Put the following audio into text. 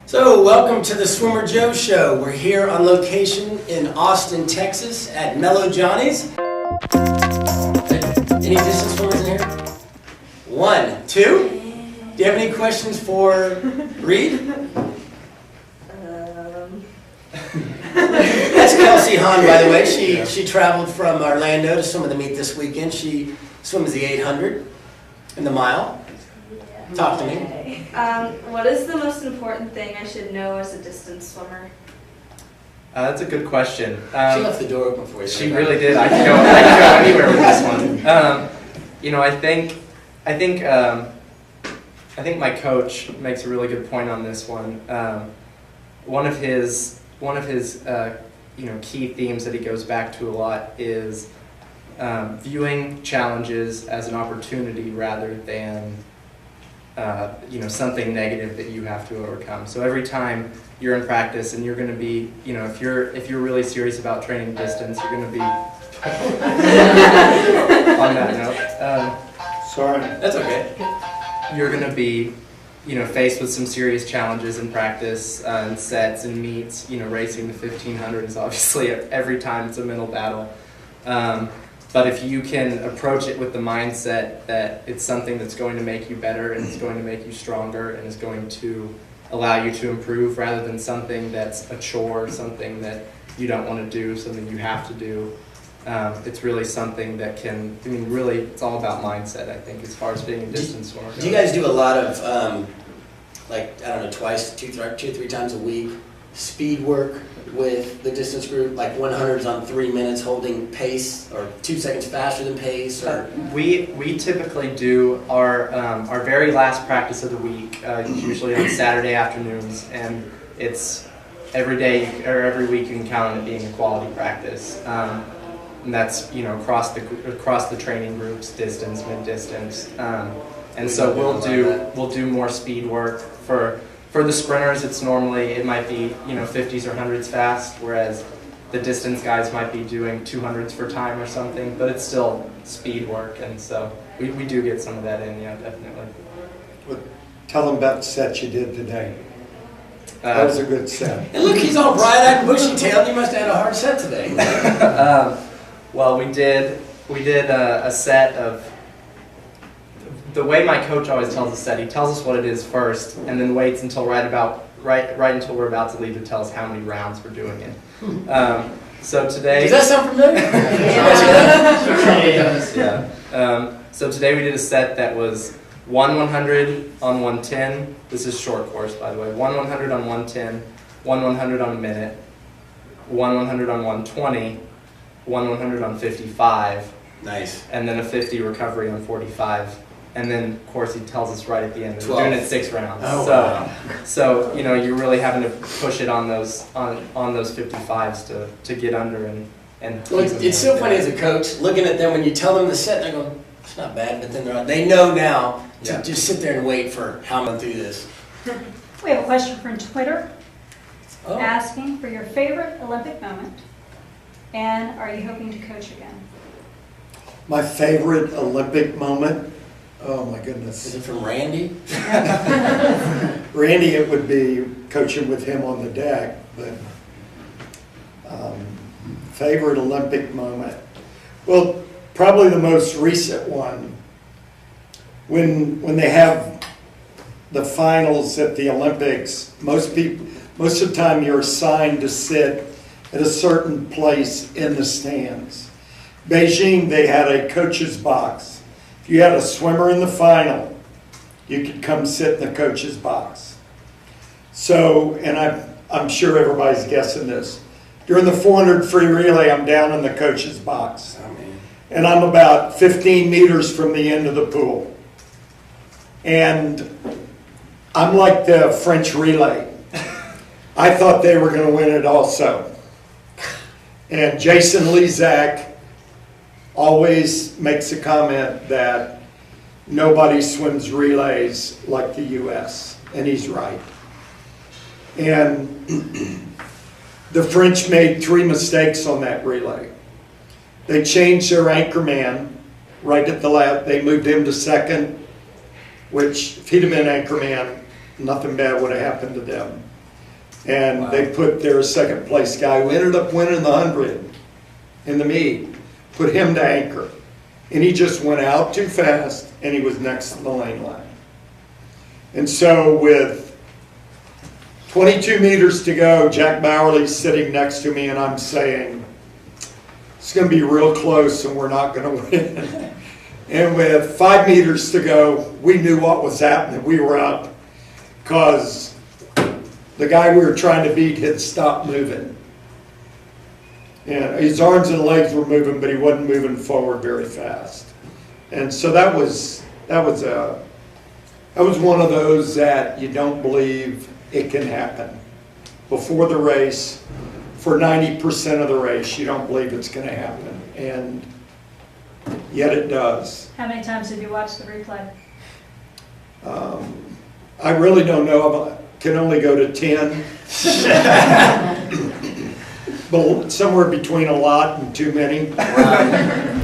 So, welcome to the Swimmer Joe Show. We're here on location in Austin, Texas at Mellow Johnny's. Any distance swimmers in here? 1, 2. Do you have any questions for Reed? That's Kelsey Hahn, by the way. She traveled from Orlando to swim in the meet this weekend. She swims the 800 and the mile. Talk to me. What is the most important thing I should know as a distance swimmer? That's a good question. She left the door open for you. She really did. I could go anywhere with this one. I think my coach makes a really good point on this one. One of his key themes that he goes back to a lot is viewing challenges as an opportunity rather than something negative that you have to overcome. So every time you're in practice and you're going to be, if you're really serious about training distance, you're going to be on that note. Sorry, that's okay. You're going to be, faced with some serious challenges in practice and sets and meets. Racing the 1500 is obviously every time it's a mental battle. But if you can approach it with the mindset that it's something that's going to make you better and it's going to make you stronger and is going to allow you to improve rather than something that's a chore, something that you don't want to do, something you have to do, it's really something that can, really it's all about mindset, I think, as far as being a distance swimmer goes. Do you guys do a lot of, twice, two, 3 times a week, speed work with the distance group, like 100s on 3 minutes holding pace or 2 seconds faster than pace? Or we typically do our very last practice of the week, usually on Saturday afternoons, and it's every day or every week you can count on it being a quality practice. And that's across the training groups, distance, mid-distance, and so we'll do more speed work for the sprinters. It might be 50s or 100s fast, whereas the distance guys might be doing 200s for time or something, but it's still speed work, and so we do get some of that in, yeah, definitely. Well, tell them about the set you did today. That was a good set. And look, he's all bright-eyed and bushy-tailed. You must have had a hard set today. Well, we did a set of. The way my coach always tells us that, he tells us what it is first, and then waits until right until we're about to leave to tell us how many rounds we're doing it. So today. Does that sound familiar? Yeah. So today we did a set that was 100 on 110. This is short course, by the way. 100 on 110, 100 on a minute, 100 on 120, 100 on 55. Nice. And then a 50 recovery on 45. And then, of course, he tells us right at the end, we're 12. doing it 6 rounds. Oh, wow. So you're really having to push it on those 55s to get under and. Well, it's so funny as a coach looking at them when you tell them the set, they're going, it's not bad, but then they know now to just sit there and wait for how I'm going to do this. We have a question from Twitter asking for your favorite Olympic moment, and are you hoping to coach again? My favorite Olympic moment. Oh my goodness. Is it from Randy? Randy, it would be coaching with him on the deck, but favorite Olympic moment. Well, probably the most recent one. When they have the finals at the Olympics, most of the time you're assigned to sit at a certain place in the stands. Beijing, they had a coach's box. If you had a swimmer in the final, you could come sit in the coach's box. So, and I'm sure everybody's guessing this. During the 400 free relay, I'm down in the coach's box. Oh, man. And I'm about 15 meters from the end of the pool. And I'm like the French relay. I thought they were going to win it also. And Jason Lezak always makes a comment that nobody swims relays like the U.S., and he's right. And the French made 3 mistakes on that relay. They changed their anchor man right at the last. They moved him to second, which if he'd have been anchor man, nothing bad would have happened to them. And Wow. they put their second place guy who ended up winning the 100 in the meet, put him to anchor. And he just went out too fast, and he was next to the lane line. And so with 22 meters to go, Jack Bowerly's sitting next to me, and I'm saying, it's going to be real close, and we're not going to win. And with 5 meters to go, we knew what was happening. We were up because the guy we were trying to beat had stopped moving. And his arms and legs were moving, but he wasn't moving forward very fast. And so that was one of those that you don't believe it can happen. Before the race, for 90% of the race, you don't believe it's going to happen. And yet it does. How many times did you watch the replay? I really don't know. I can only go to 10. But somewhere between a lot and too many. Wow.